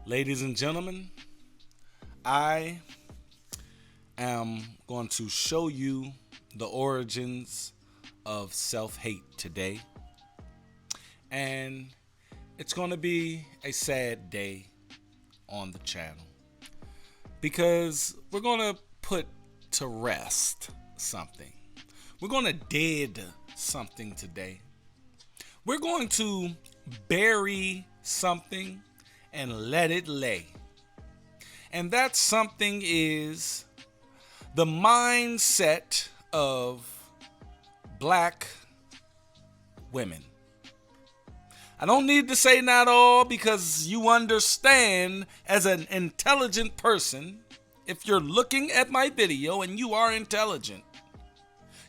Ladies and gentlemen, I am going to show you the origins of self-hate today. And it's going to be a sad day on the channel because we're going to put to rest something. We're going to dead something today. We're going to bury something and let it lay. And that something is the mindset of black women. I don't need to say not all because you understand as an intelligent person, if you're looking at my video and you are intelligent,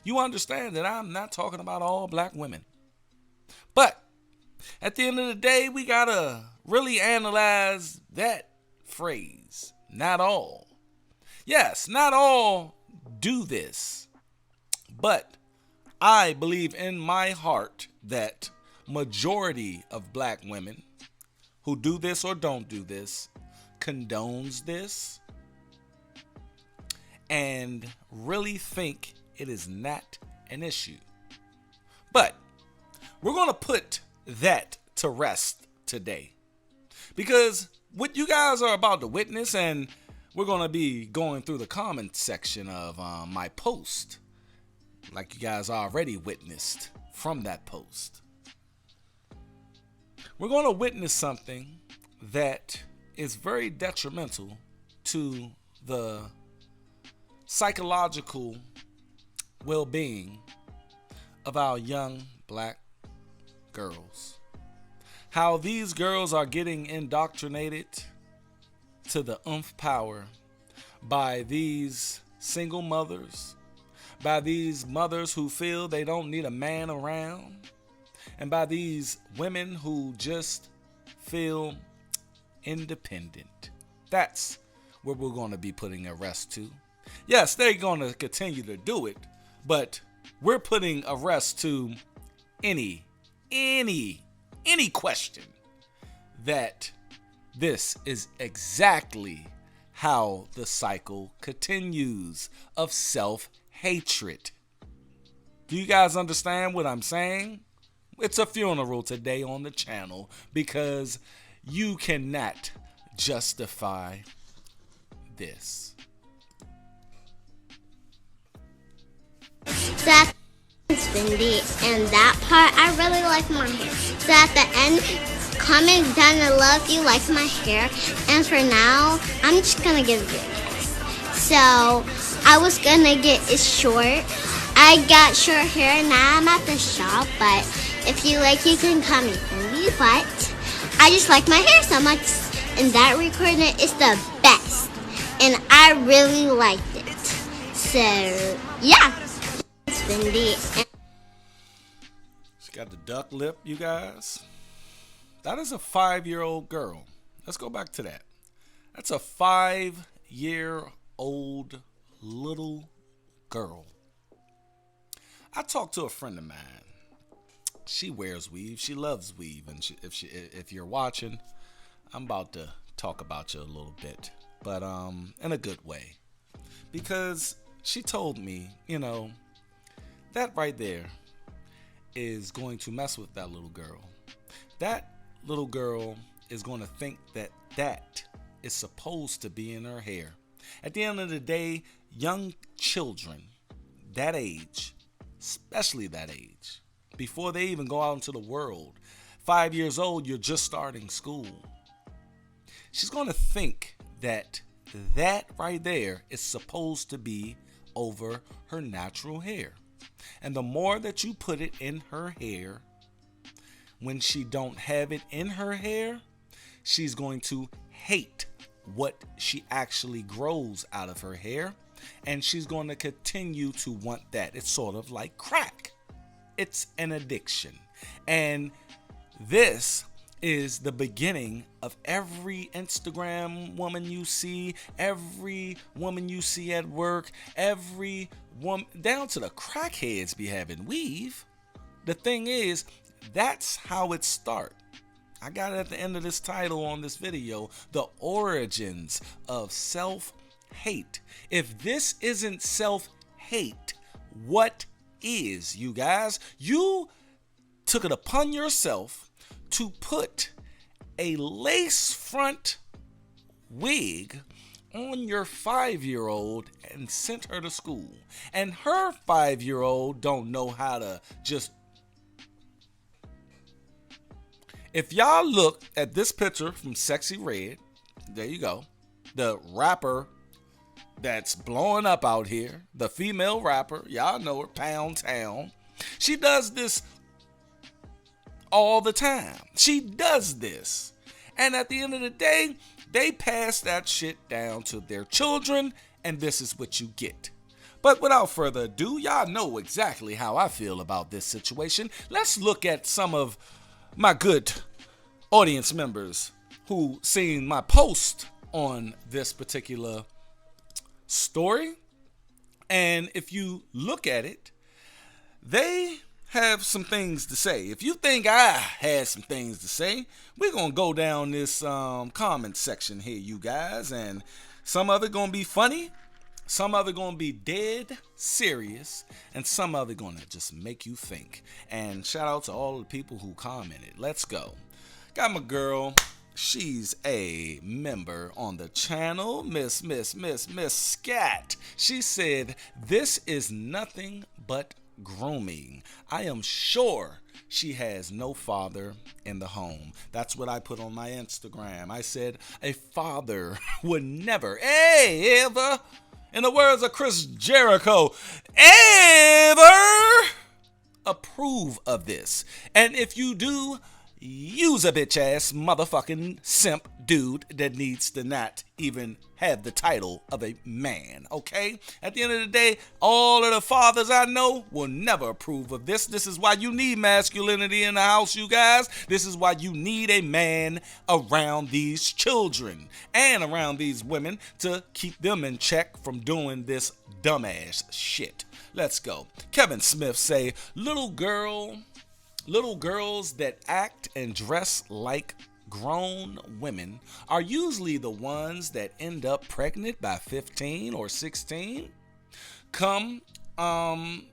you understand that I'm not talking about all black women. But at the end of the day, we gotta really analyze that phrase. Not all. Yes, not all do this. But I believe in my heart that majority of black women who do this or don't do this condones this and really think it is not an issue. But we're going to put that to rest today because what you guys are about to witness, and we're going to be going through the comment section of my post like you guys already witnessed from that post. We're going to witness something that is very detrimental to the psychological well-being of our young black girls. How these girls are getting indoctrinated to the oomph power by these single mothers, by these mothers who feel they don't need a man around, and by these women who just feel independent. That's what we're going to be putting a rest to. Yes, they're going to continue to do it, but we're putting a rest to any question that this is exactly how the cycle continues of self-hatred. Do you guys understand what I'm saying? It's a funeral today on the channel because you cannot justify this. That's Cindy, and that part I really like my hair. So at the end, comment down below if you like my hair. And for now, I'm just gonna give you a kiss. So I was gonna get it short. I got short hair now. I'm at the shop, but if you like, you can call me Cindy. But I just like my hair so much, and that recording is the best, and I really liked it. So yeah, Cindy. She got the duck lip, you guys. That is a 5-year-old girl. Let's go back to that. That's a 5-year-old little girl. I talked to a friend of mine. She wears weave. She loves weave. And if you're watching, I'm about to talk about you a little bit, but in a good way, because she told me, that right there is going to mess with that little girl. That little girl is going to think that that is supposed to be in her hair. At the end of the day, young children that age, especially that age, before they even go out into the world, 5 years old, you're just starting school. She's going to think that that right there is supposed to be over her natural hair. And the more that you put it in her hair, when she don't have it in her hair, she's going to hate what she actually grows out of her hair, and she's going to continue to want that. It's sort of like crack. It's an addiction. And this is the beginning of every Instagram woman you see, every woman you see at work, every woman, down to the crackheads be having weave. The thing is, that's how it starts. I got it at the end of this title on this video. The origins of self-hate. If this isn't self-hate, what is, you guys? You took it upon yourself to put a lace front wig on your 5-year-old and sent her to school. And her 5-year-old don't know how to just... If y'all look at this picture from Sexy Red, there you go. The rapper that's blowing up out here, the female rapper, y'all know her, Pound Town. She does this all the time. She does this. And at the end of the day, they pass that shit down to their children, and this is what you get. But without further ado, y'all know exactly how I feel about this situation. Let's look at some of my good audience members who seen my post on this particular story. And if you look at it, they have some things to say. If you think I had some things to say, we're going to go down this comment section here, you guys. And some of it going to be funny. Some of it going to be dead serious. And some of it going to just make you think. And shout out to all the people who commented. Let's go. Got my girl. She's a member on the channel, Miss Scat. She said, "This is nothing but grooming. I am sure she has no father in the home." That's what I put on my Instagram. I said, a father would never, ever, in the words of Chris Jericho, ever approve of this. And if you do, use a bitch ass motherfucking simp dude that needs to not even have the title of a man, okay? At the end of the day, all of the fathers I know will never approve of this. This is why you need masculinity in the house, you guys. This is why you need a man around these children and around these women to keep them in check from doing this dumbass shit. Let's go. Kevin Smith say, little girls that act and dress like grown women are usually the ones that end up pregnant by 15 or 16. Come on,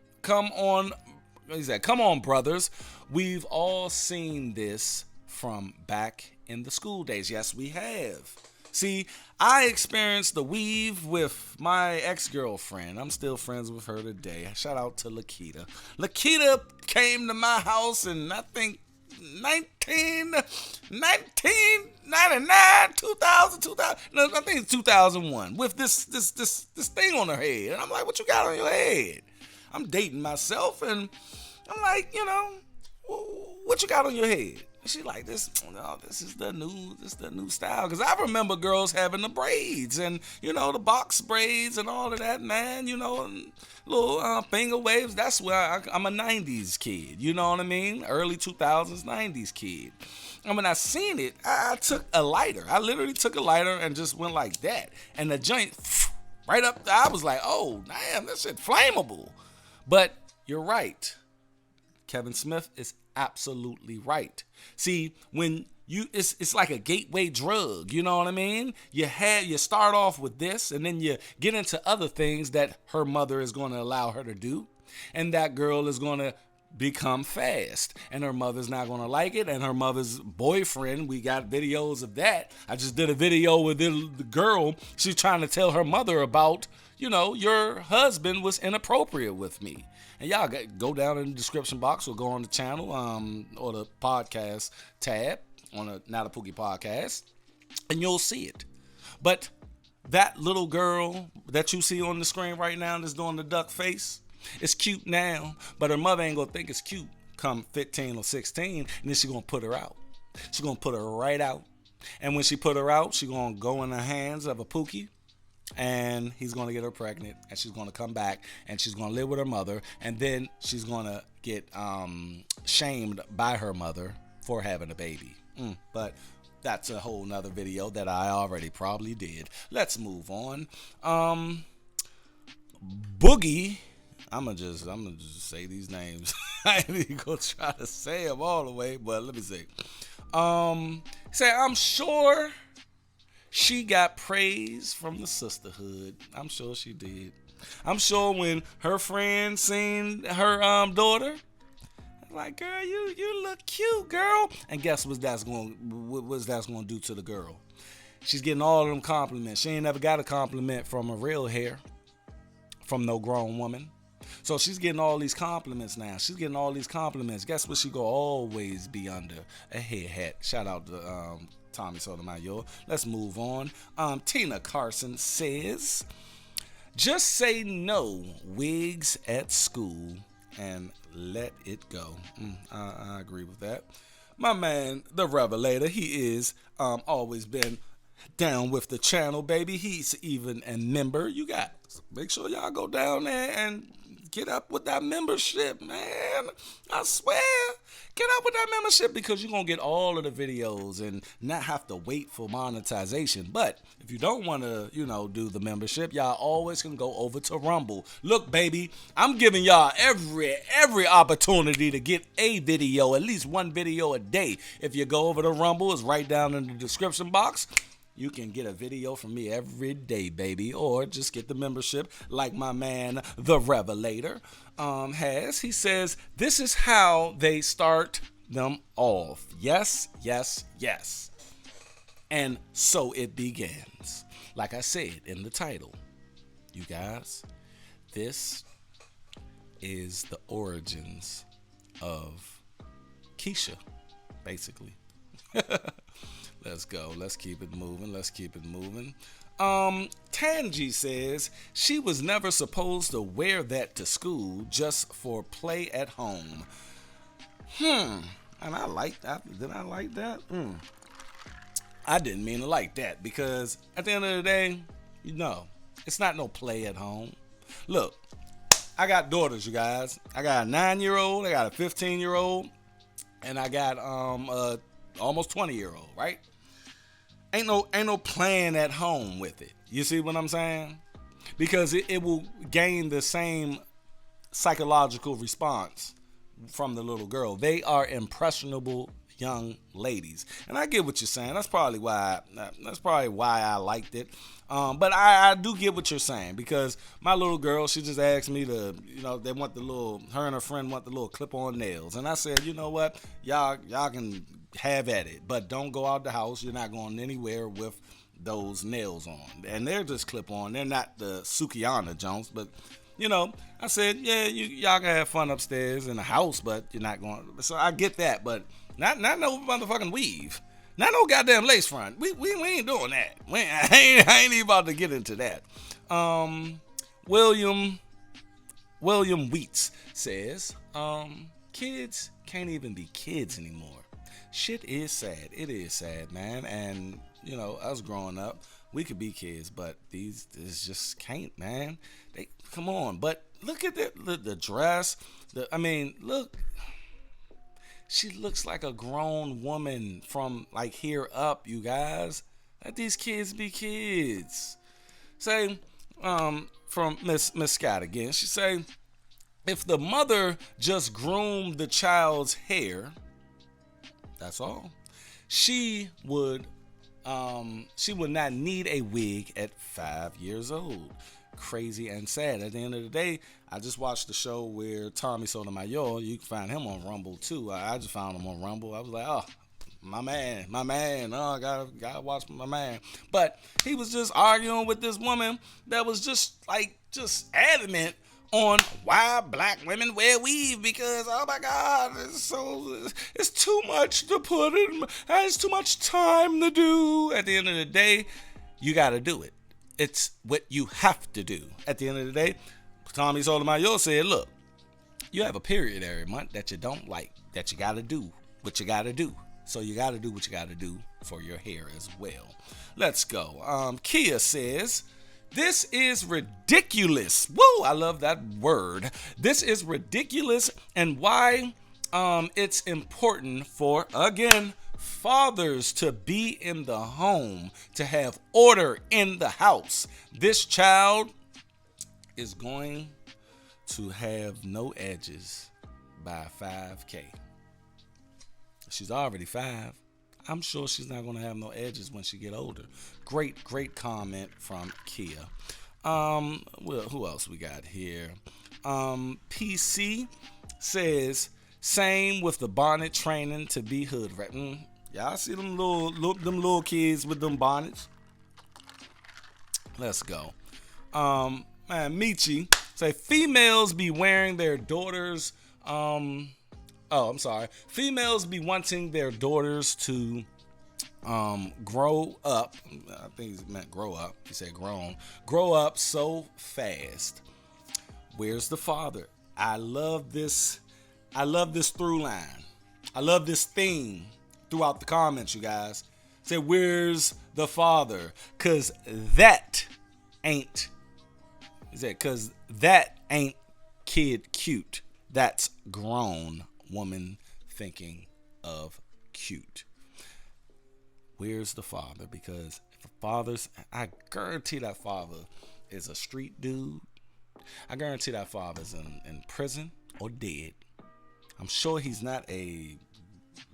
brothers. We've all seen this from back in the school days. Yes, we have. See, I experienced the weave with my ex-girlfriend. I'm still friends with her today. Shout out to Lakita. Lakita came to my house in, I think, 1999, 2000, no, I think it's 2001, with this thing on her head. And I'm like, what you got on your head? I'm dating myself, and I'm like, what you got on your head? She like, this is the new style. Because I remember girls having the braids and, the box braids and all of that, man, and little finger waves. That's where I'm a 90s kid, you know what I mean? Early 2000s, 90s kid. And when I seen it, I took a lighter. I literally took a lighter and just went like that. And the joint, right up there, I was like, oh, damn, that shit flammable. But you're right. Kevin Smith is absolutely right. See, when it's like a gateway drug, you know what I mean? You start off with this, and then you get into other things that her mother is going to allow her to do, and that girl is going to become fast, and her mother's not going to like it, and her mother's boyfriend, we got videos of that. I just did a video with the girl. She's trying to tell her mother about, your husband was inappropriate with me. And y'all go down in the description box or go on the channel or the podcast tab on the Not a Pookie podcast, and you'll see it. But that little girl that you see on the screen right now that's doing the duck face, it's cute now, but her mother ain't going to think it's cute come 15 or 16, and then she's going to put her out. She's going to put her right out. And when she put her out, she's going to go in the hands of a Pookie, and he's going to get her pregnant, and she's going to come back, and she's going to live with her mother, and then she's going to get shamed by her mother for having a baby. But that's a whole nother video that I already probably did. Let's move on. Boogie, I'm gonna just say these names. I ain't even gonna try to say them all the way, but let me see. Say, I'm sure she got praise from the sisterhood. I'm sure she did. I'm sure when her friend seen her daughter, like, girl, you look cute, girl. And guess what that's gonna do to the girl? She's getting all of them compliments. She ain't never got a compliment from a real hair, from no grown woman. So she's getting all these compliments now. She's getting all these compliments. Guess what she gonna always be under? A head hat. Shout out to Tommy Sotomayor. Let's move on. Tina Carson says, just say no wigs at school and let it go. I agree with that. My man, the Revelator, he is always been down with the channel, baby. He's even a member. You got make sure y'all go down there and get up with that membership, man. I swear, get up with that membership because you're going to get all of the videos and not have to wait for monetization. But if you don't want to, do the membership, y'all always can go over to Rumble. Look, baby, I'm giving y'all every opportunity to get a video, at least one video a day. If you go over to Rumble, it's right down in the description box. You can get a video from me every day, baby, or just get the membership like my man, the Revelator, has. He says, this is how they start them off. Yes, yes, yes. And so it begins. Like I said in the title, you guys, this is the origins of Keisha, basically. Let's go. Let's keep it moving. Tangi says she was never supposed to wear that to school, just for play at home. And I like that. Did I like that? I didn't mean to like that because at the end of the day, it's not no play at home. Look, I got daughters, you guys. I got a 9-year-old, I got a 15-year-old, and I got a almost 20-year-old, right? Ain't no playing at home with it. You see what I'm saying? Because it will gain the same psychological response from the little girl. They are impressionable young ladies, and I get what you're saying. That's probably why I liked it. But I do get what you're saying because my little girl, she just asked me to, they want her and her friend want the little clip-on nails, and I said, you know what, y'all can have at it, but don't go out the house. You're not going anywhere with those nails on, and they're just clip-on. They're not the Sukiyana Jones, but I said, yeah, y'all can have fun upstairs in the house, but you're not going. So I get that, but not no motherfucking weave. Not no goddamn lace front. We ain't doing that. I ain't even about to get into that. William Wheats says, kids can't even be kids anymore. Shit is sad. It is sad, man. And, us growing up, we could be kids, but these just can't, man. They come on. But look at the dress. Look. She looks like a grown woman from like here up, you guys. Let these kids be kids. Say, from Miss Scott again. She say, if the mother just groomed the child's hair, that's all. She would not need a wig at 5 years old. Crazy and sad. At the end of the day, I just watched the show where Tommy Sotomayor, you can find him on Rumble too. I just found him on Rumble. I was like, oh, my man. Oh, I gotta watch my man. But he was just arguing with this woman that was just adamant on why black women wear weave because, oh my God, it's too much to put in, it's too much time to do. At the end of the day, you gotta do it. It's what you have to do. At the end of the day, Tommy Sotomayor said, look, you have a period every month that you don't like, that you gotta do what you gotta do. So you gotta do what you gotta do for your hair as well. Let's go. Kia says, this is ridiculous. Woo, I love that word. This is ridiculous, and why it's important for, again, fathers to be in the home, to have order in the house. This child is going to have no edges by 5K. She's already 5. I'm sure she's not gonna have no edges when she get older. Great comment from Kia. Well, who else we got here? PC says same with the bonnet training to be hood rat. Y'all see them little kids with them bonnets? Let's go. Man, Michi say females be wearing their daughters. Females be wanting their daughters to grow up. I think he meant grow up. He said grown. Grow up so fast. Where's the father? I love this through line. I love this theme throughout the comments, you guys. Say, where's the father? Cause that ain't kid cute. That's grown woman thinking of cute. Where's the father? Because if a father's, I guarantee that father is a street dude. I guarantee that father's in prison or dead. I'm sure he's not a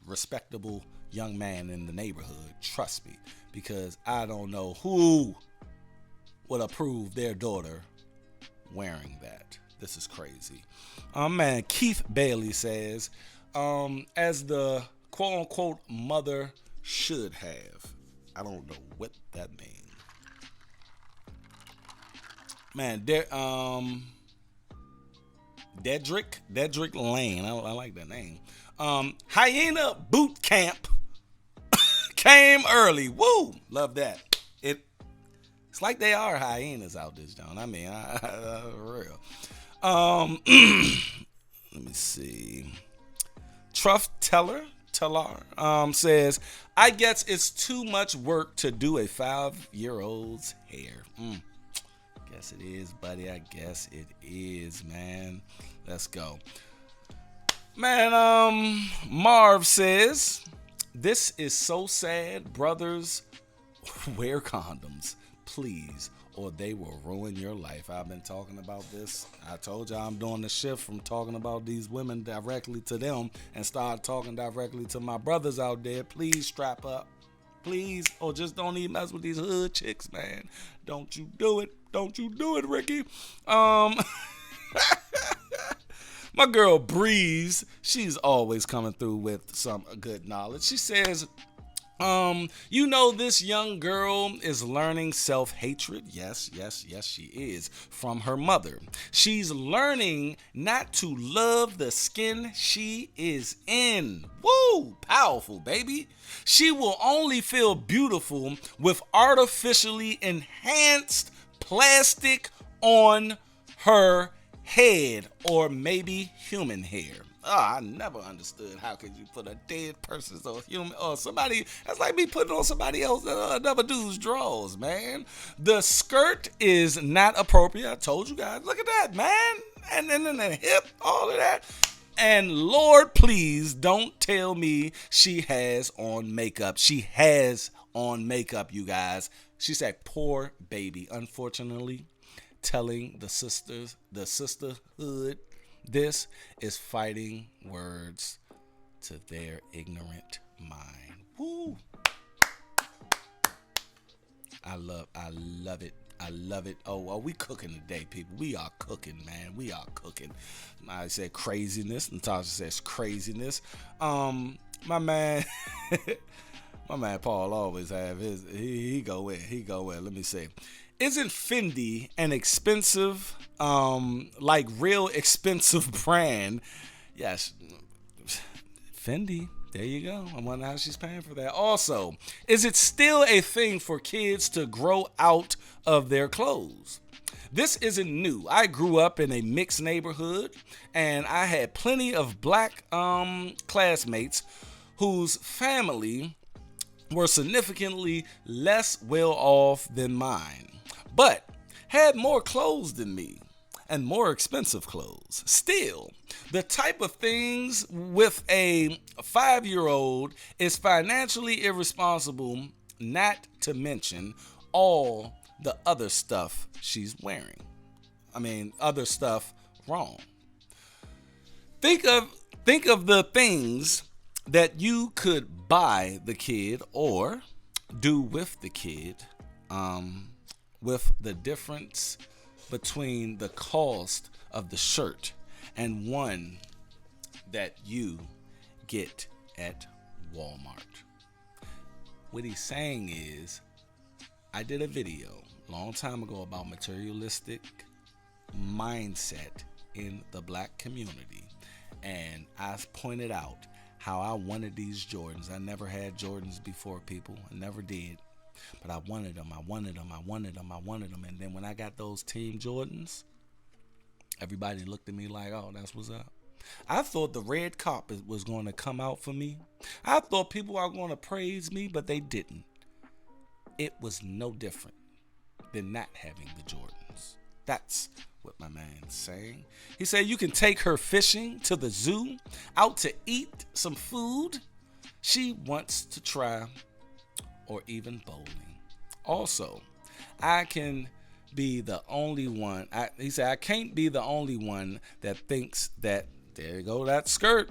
respectable young man in the neighborhood. Trust me, because I don't know who would approve their daughter wearing that. This is crazy. Man, Keith Bailey says, as the quote unquote mother should have. I don't know what that means. Man, Dedrick Lane. I like that name. Hyena Boot Camp came early. Woo! Love that. It's like they are hyenas out this joint. I mean, real. Let me see. Truff Teller says, I guess it's too much work to do a 5-year-old's hair. Guess it is, buddy. I guess it is, man. Let's go. Man, Marv says, this is so sad. Brothers, wear condoms, please, or they will ruin your life. I've been talking about this. I told y'all I'm doing the shift from talking about these women directly to them and start talking directly to my brothers out there. Please strap up. Please, or just don't even mess with these hood chicks, man. Don't you do it. Don't you do it, Ricky. My girl Breeze, she's always coming through with some good knowledge. She says, this young girl is learning self-hatred. Yes, she is. From her mother. She's learning not to love the skin she is in. Woo! Powerful, baby. She will only feel beautiful with artificially enhanced plastic on her head, or maybe human hair. I never understood how could you put a dead person's or human or somebody. That's like me putting on somebody else another dude's drawers, man. The skirt is not appropriate. I told you guys. Look at that, man. And then the hip, all of that. And Lord, please don't tell me she has on makeup. She has on makeup, you guys. She said, poor baby. Unfortunately, telling the sisterhood this is fighting words to their ignorant mind. Woo! I love it. I love it. Oh, we cooking today, people. We are cooking, man. We are cooking. I said craziness. Natasha says craziness. My man, my man Paul always have his. He go in. Let me see. Isn't Fendi an expensive, like real expensive brand? Yes, Fendi. There you go. I wonder how she's paying for that. Also, is it still a thing for kids to grow out of their clothes? This isn't new. I grew up in a mixed neighborhood, and I had plenty of black classmates whose family were significantly less well off than mine, but had more clothes than me and more expensive clothes. Still, the type of things with a 5-year-old is financially irresponsible, not to mention all the other stuff she's wearing. I mean, other stuff wrong. Think of the things that you could buy the kid or do with the kid, with the difference between the cost of the shirt and one that you get at Walmart. What he's saying is, I did a video a long time ago about materialistic mindset in the black community, and I pointed out how I wanted these Jordans. I never had Jordans before, people. I never did. But I wanted them. And then when I got those Team Jordans, everybody looked at me like, oh, that's what's up. I thought the red carpet was going to come out for me. I thought people were going to praise me, but they didn't. It was no different than not having the Jordans. That's what my man's saying. He said you can take her fishing, to the zoo, out to eat some food she wants to try, or even bowling. Also, I can be the only one. He said I can't be the only one that thinks that, there you go, that skirt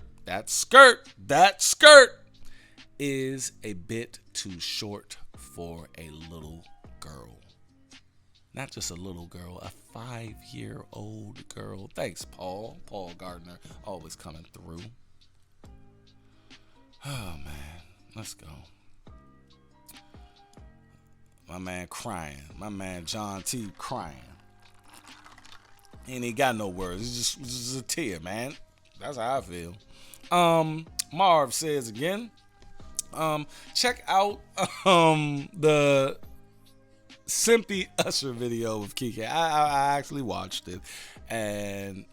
is a bit too short for a little girl. Not just a little girl, a 5-year-old girl. Thanks, Paul Gardner, always coming through. Oh, man. Let's go. My man crying. My man John T crying. He ain't got no words. It's just a tear, man. That's how I feel. Marv says again, check out the Simpy Usher video with Kiki. I actually watched it, and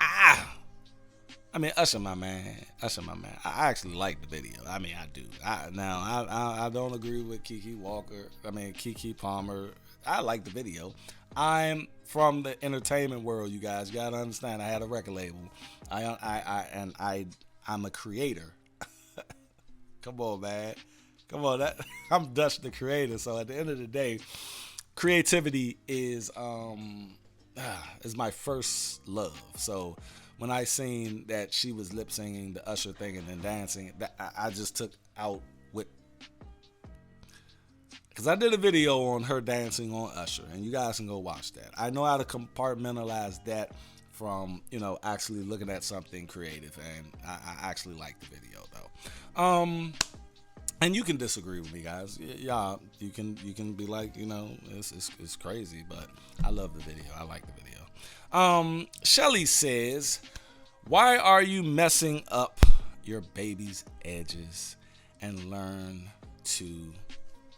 I mean, Usher, my man. I actually like the video. I mean, I do. I don't agree with Keke Palmer. I like the video. I'm from the entertainment world, you guys. You gotta understand. I had a record label. I'm a creator. Come on, man. Come on. I'm Dutch the creator. So at the end of the day, creativity is my first love. So when I seen that she was lip singing the Usher thing and then dancing, I just took out with, because I did a video on her dancing on Usher, and you guys can go watch that. I know how to compartmentalize that from, actually looking at something creative, and I actually like the video though. And you can disagree with me, guys. Yeah, you can be like, it's crazy, but I love the video. I like the video. Shelly says, why are you messing up your baby's edges, and learn to,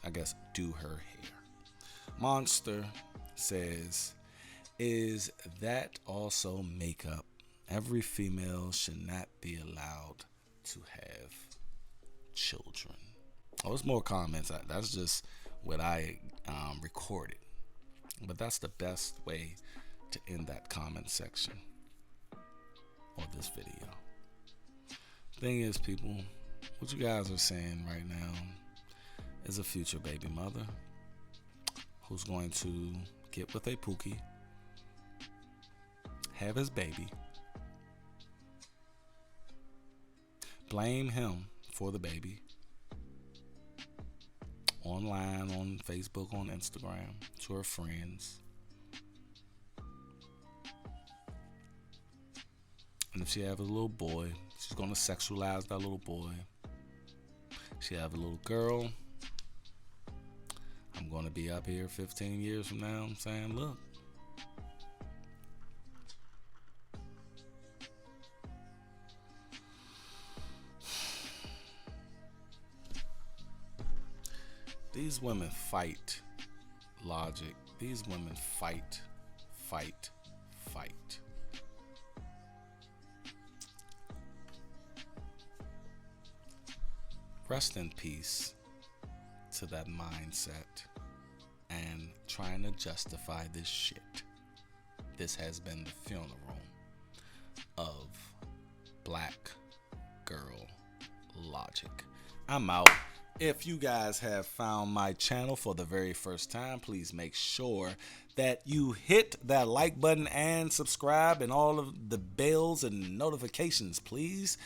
I guess, do her hair? Monster says, is that also makeup? Every female should not be allowed to have children. Oh, there's more comments. That's just what I recorded. But that's the best way to end that comment section of this video. Thing is, people, what you guys are saying right now is a future baby mother who's going to get with a POOKIE, have his baby, blame him for the baby online, on Facebook, on Instagram, to her friends. And if she have a little boy, she's going to sexualize that little boy. She have a little girl, I'm going to be up here 15 years from now, I'm saying, look, these women fight logic. These women fight. Rest in peace to that mindset and trying to justify this shit. This has been the funeral of black girl logic. I'm out. If you guys have found my channel for the very first time, please make sure that you hit that like button and subscribe and all of the bells and notifications, please.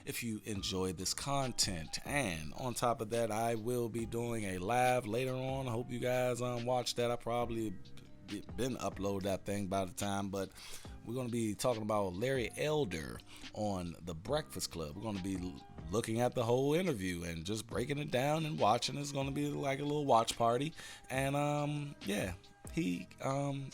if you enjoy this content. And on top of that, I will be doing a live later on. I hope you guys watch that. I probably been upload that thing by the time, but we're going to be talking about Larry Elder on The Breakfast Club. We're going to be looking at the whole interview and just breaking it down and watching. It's going to be like a little watch party. And he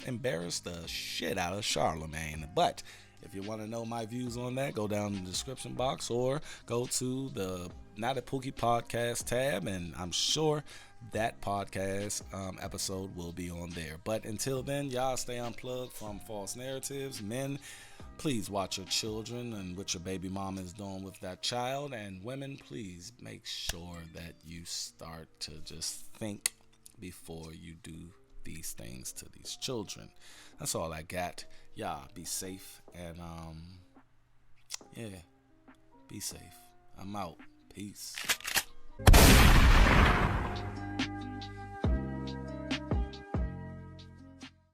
embarrassed the shit out of Charlemagne. But if you want to know my views on that, go down in the description box or go to the Not a POOKIE podcast tab, and I'm sure that podcast episode will be on there. But until then, y'all stay unplugged from false narratives. Men, please watch your children and what your baby mama is doing with that child. And women, please make sure that you start to just think before you do these things to these children. That's all I got. Y'all be safe, and be safe. I'm out. Peace.